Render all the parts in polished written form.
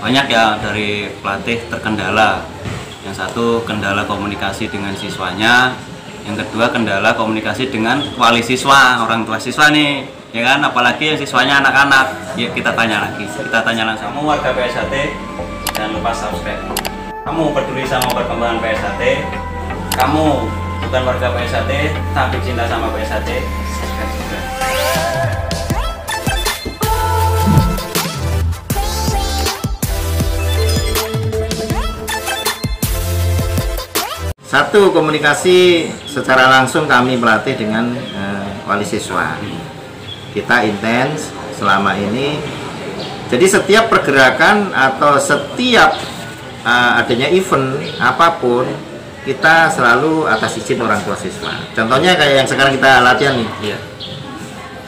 banyak ya dari pelatih terkendala. Yang satu kendala komunikasi dengan siswanya, yang kedua kendala komunikasi dengan wali siswa, orang tua siswa nih, ya kan, apalagi yang siswanya anak-anak. Yuk kita tanya lagi, kita tanya langsung. Kamu warga PSHT, jangan lupa subscribe. Kamu peduli sama perkembangan PSHT, kamu bukan warga PSHT tapi cinta sama PSHT, subscribe juga. Satu, komunikasi secara langsung kami melatih dengan wali siswa. Kita intens selama ini. Jadi setiap pergerakan atau setiap adanya event apapun, kita selalu atas izin orang tua siswa. Contohnya kayak yang sekarang kita latihan nih. Iya.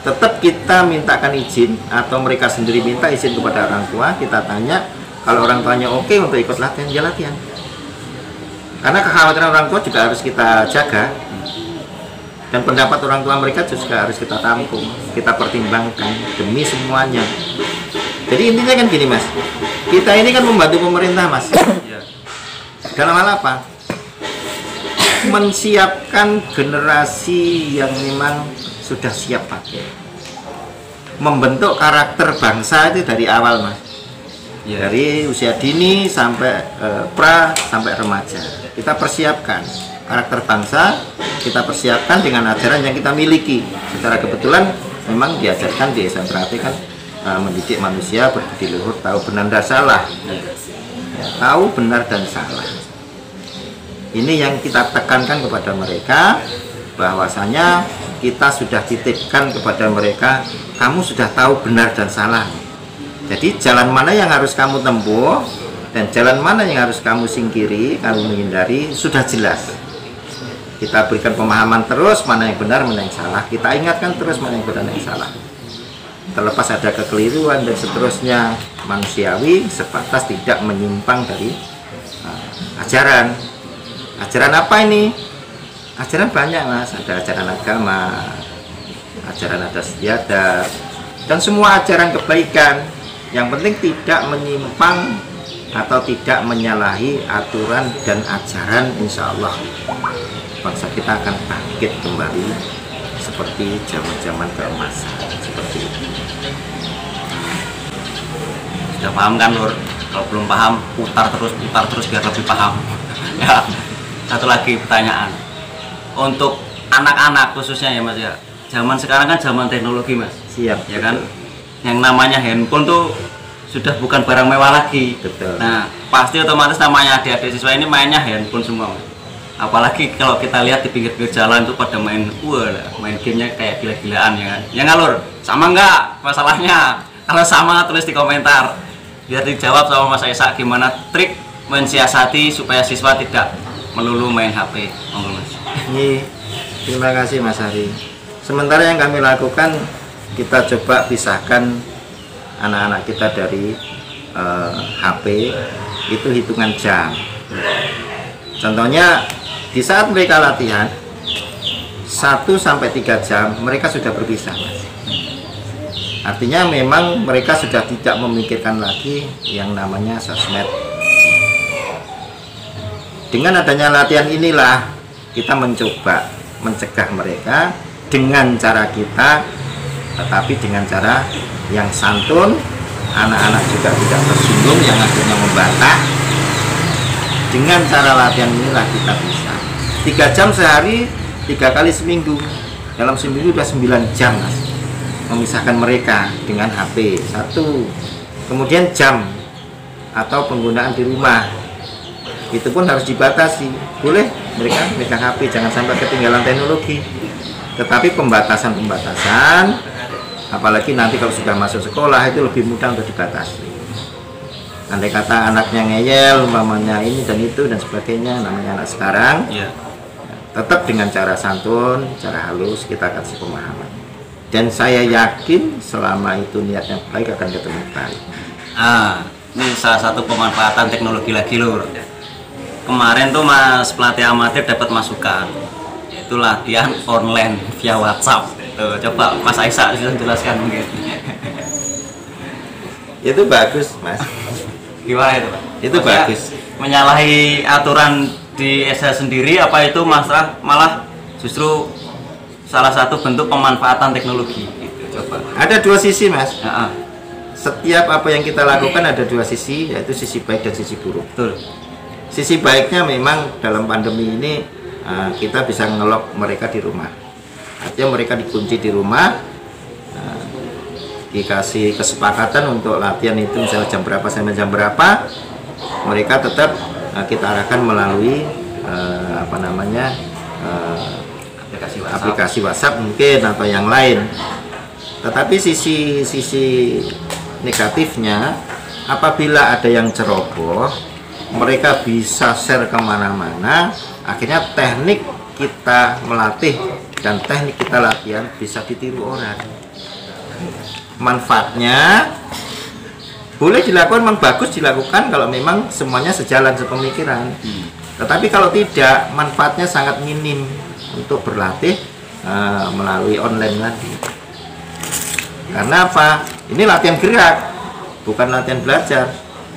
Tetap kita mintakan izin atau mereka sendiri minta izin kepada orang tua. Kita tanya, kalau orang tuanya oke untuk ikut latihan, ya latihan. Karena kekhawatiran orang tua juga harus kita jaga, dan pendapat orang tua mereka juga harus kita tampung, kita pertimbangkan demi semuanya. Jadi intinya kan gini mas, kita ini kan membantu pemerintah mas. Dalam hal apa? Mensiapkan generasi yang memang sudah siap pakai, membentuk karakter bangsa itu dari awal mas. Dari usia dini sampai pra sampai remaja, kita persiapkan karakter bangsa, kita persiapkan dengan ajaran yang kita miliki. Secara kebetulan memang diajarkan di SMP kan mendidik manusia berbudi luhur, tahu benar dan salah. Ya, tahu benar dan salah. Ini yang kita tekankan kepada mereka, bahwasanya kita sudah titipkan kepada mereka, kamu sudah tahu benar dan salah. Jadi jalan mana yang harus kamu tempuh dan jalan mana yang harus kamu singkiri, kamu menghindari, sudah jelas. Kita berikan pemahaman terus mana yang benar, mana yang salah. Kita ingatkan terus mana yang benar, mana yang salah. Terlepas ada kekeliruan dan seterusnya, manusiawi, sebatas tidak menyimpang dari ajaran. Ajaran apa ini? Ajaran banyak mas, ada ajaran agama, ajaran adat istiadat, dan semua ajaran kebaikan. Yang penting tidak menyimpang atau tidak menyalahi aturan dan ajaran, insya Allah bangsa kita akan bangkit kembali seperti zaman-zaman keemasan seperti itu. Sudah paham kan Lur? Kalau belum paham, putar terus biar lebih paham. Ya, satu lagi pertanyaan. Untuk anak-anak khususnya ya mas ya, zaman sekarang kan zaman teknologi mas. Siap. Ya kan? Yang namanya handphone tuh sudah bukan barang mewah lagi. Betul. Nah, pasti otomatis namanya adik-adik siswa ini mainnya handphone semua. Apalagi kalau kita lihat di pinggir-pinggir jalan tuh pada main gamenya kayak gila-gilaan ya kan. Ya ngalur, sama enggak masalahnya? Kalau sama tulis di komentar. Biar dijawab sama Mas Esa gimana trik mensiasati supaya siswa tidak melulu main HP. Monggo Mas. Iya. Terima kasih Mas Hari. Sementara yang kami lakukan, kita coba pisahkan anak-anak kita dari HP, itu hitungan jam. Contohnya di saat mereka latihan 1-3 jam mereka sudah berpisah mas. Artinya memang mereka sudah tidak memikirkan lagi yang namanya sosmed. Dengan adanya latihan inilah kita mencoba mencegah mereka dengan cara kita, tetapi dengan cara yang santun, anak-anak juga tidak tersinggung, yang akhirnya membantah. Dengan cara latihan inilah kita bisa 3 jam sehari, 3 kali seminggu. Dalam seminggu sudah 9 jam mas, memisahkan mereka dengan HP. Satu, kemudian jam atau penggunaan di rumah itu pun harus dibatasi. Boleh mereka megang HP, jangan sampai ketinggalan teknologi, tetapi pembatasan, apalagi nanti kalau sudah masuk sekolah itu lebih mudah untuk dibatasi. Andai kata anaknya ngeyel, umpamanya ini dan itu dan sebagainya, namanya anak sekarang, tetap dengan cara santun, cara halus kita kasih pemahaman. Dan saya yakin selama itu niatnya baik akan ketemu baik. Ini salah satu pemanfaatan teknologi lagi Lur. Kemarin tuh Mas pelatih amatir dapat masukan, yaitu latihan online via WhatsApp. Tuh, coba Mas Aisyah bisa jelaskan mungkin. Itu bagus mas. Gimana itu, Pak? Itu Maksudnya, bagus. menyalahi aturan di SH sendiri apa itu malah justru salah satu bentuk pemanfaatan teknologi gitu, coba. Ada dua sisi, Mas. Ya, Setiap apa yang kita lakukan ada dua sisi, yaitu sisi baik dan sisi buruk. betul. Sisi baiknya memang dalam pandemi ini kita bisa ngelok mereka di rumah. Artinya mereka dikunci di rumah, dikasih kesepakatan untuk latihan itu misalnya jam berapa sampai jam berapa, mereka tetap kita arahkan melalui aplikasi WhatsApp mungkin atau yang lain. Tetapi sisi negatifnya, apabila ada yang ceroboh, mereka bisa share kemana-mana, akhirnya teknik kita melatih dan teknik kita latihan bisa ditiru orang. Manfaatnya boleh dilakukan, memang bagus dilakukan kalau memang semuanya sejalan sepemikiran. Tetapi kalau tidak, manfaatnya sangat minim untuk berlatih melalui online tadi. Karena apa? Ini latihan gerak, bukan latihan belajar.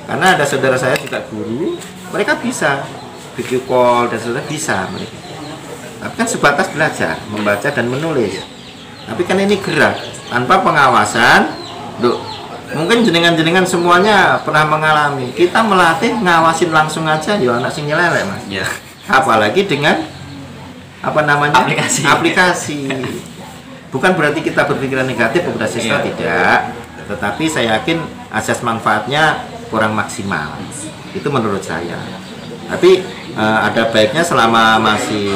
Karena ada saudara saya juga guru, mereka bisa video call dan saudara bisa mereka. Tapi kan sebatas belajar, membaca dan menulis. Tapi kan ini gerak tanpa pengawasan. Mungkin jenengan-jenengan semuanya pernah mengalami. Kita melatih ngawasin langsung aja, ya anak sing nyelelek, Mas. Ya. Apalagi dengan aplikasi. Bukan berarti kita berpikiran negatif kepada siswa, tidak. Tetapi saya yakin asas manfaatnya kurang maksimal. Itu menurut saya. Tapi ada baiknya selama masih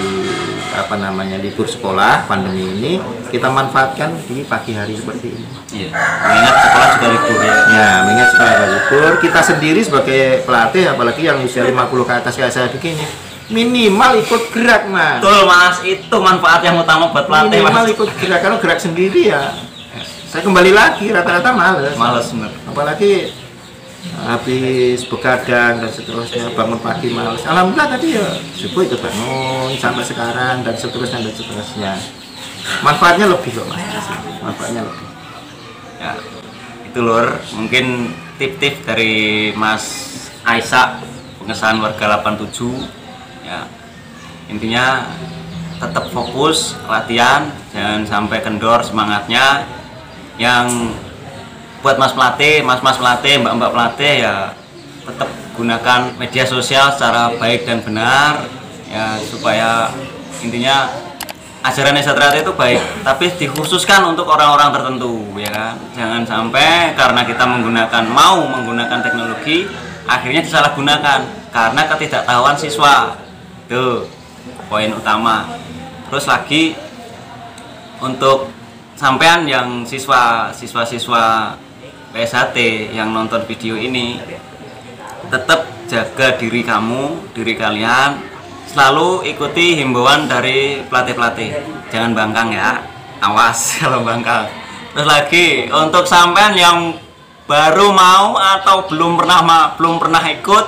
libur sekolah pandemi ini kita manfaatkan di pagi hari seperti ini. Iya. Mengingat sekolah juga libur ya. Ya, mengingat sekolah libur, kita sendiri sebagai pelatih, apalagi yang usia 50 ke atas kayak saya begini, minimal ikut gerak, Mas. Betul, Mas, itu manfaat yang utama buat pelatih, Minimal Mas. ikut gerak, kalau gerak sendiri ya saya kembali lagi rata-rata males. Bener. Apalagi habis begadang dan seterusnya, bangun pagi males. Alhamdulillah tadi ya subuh itu bangun sampai sekarang dan seterusnya. Manfaatnya lebih kok, Mas. Manfaatnya lebih. Ya, itu Lur, mungkin tip-tip dari Mas Aisyah, pengesahan warga 87. Ya, intinya tetap fokus latihan, jangan sampai kendor semangatnya. Yang buat mas pelatih, mbak pelatih ya tetap gunakan media sosial secara baik dan benar ya, supaya intinya ajaran SH Teratai itu baik, tapi dikhususkan untuk orang-orang tertentu ya kan. Jangan sampai karena kita mau menggunakan teknologi akhirnya disalahgunakan karena ketidaktahuan siswa. Itu poin utama. Terus lagi untuk sampean yang siswa PSHT yang nonton video ini, tetap jaga diri kalian, selalu ikuti himbauan dari pelatih-pelatih, jangan bangkang ya, awas kalau bangkang. Terus lagi untuk sampean yang baru mau atau belum pernah ikut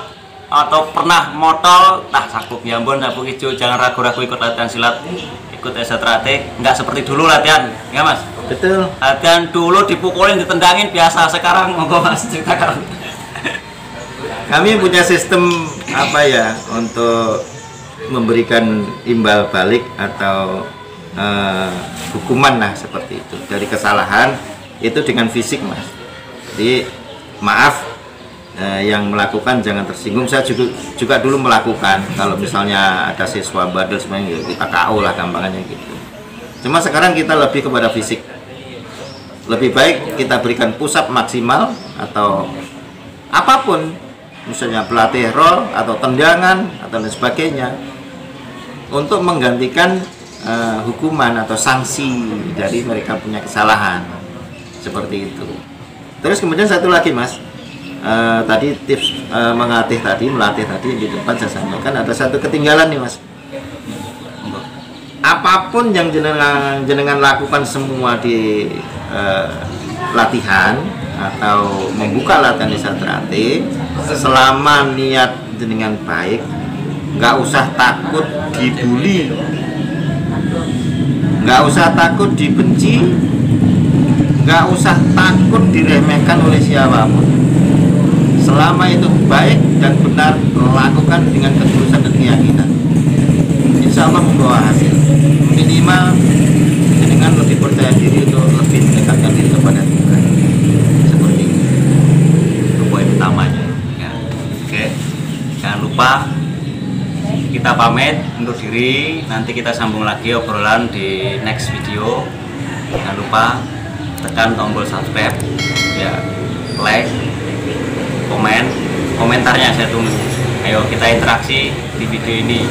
atau pernah motol, sabuk ya ampun, sabuk hijau, jangan ragu-ragu ikut latihan silat, ikut SH Teratai. Nggak seperti dulu latihan, ya Mas? Betul. Latihan dulu dipukulin, ditendangin biasa, sekarang monggo Mas ceritakan. Kami punya sistem untuk memberikan imbal balik atau hukuman seperti itu dari kesalahan itu dengan fisik, Mas. Jadi maaf, yang melakukan jangan tersinggung. Saya juga dulu melakukan, kalau misalnya ada siswa bandel sebenarnya kita KO lah gampangnya gitu. Cuma sekarang kita lebih kepada fisik. Lebih baik kita berikan push up maksimal atau apapun, misalnya pelatih roll atau tendangan atau lain sebagainya, untuk menggantikan hukuman atau sanksi dari mereka punya kesalahan seperti itu. Terus kemudian satu lagi, Mas, tadi tips melatih tadi di depan saya sampaikan ada satu ketinggalan nih, Mas. Apapun yang jenengan lakukan semua di latihan atau membuka latihan di SH Teratai, selama niat jenengan baik, nggak usah takut dibully, nggak usah takut dibenci, nggak usah takut diremehkan oleh siapapun. selama itu baik dan benar, lakukan dengan ketulusan dan keyakinan, insya Allah membawa hasil. Minimal dengan lebih percaya diri untuk lebih mendekatkan diri kepada Tuhan, seperti itu poin utamanya ya. Oke, jangan lupa kita pamit untuk diri, nanti kita sambung lagi obrolan di next video. Jangan lupa tekan tombol subscribe ya, like, komentarnya saya tunggu. Ayo kita interaksi di video ini,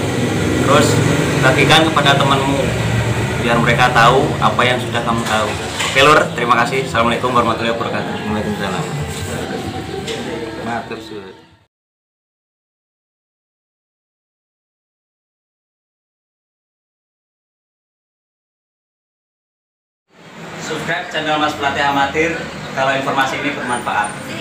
terus bagikan kepada temanmu biar mereka tahu apa yang sudah kamu tahu. Oke Lur, terima kasih. Assalamualaikum warahmatullahi wabarakatuh. Waalaikumsalam. Matur suwun. Subscribe channel Mas Pelatih Amatir kalau informasi ini bermanfaat.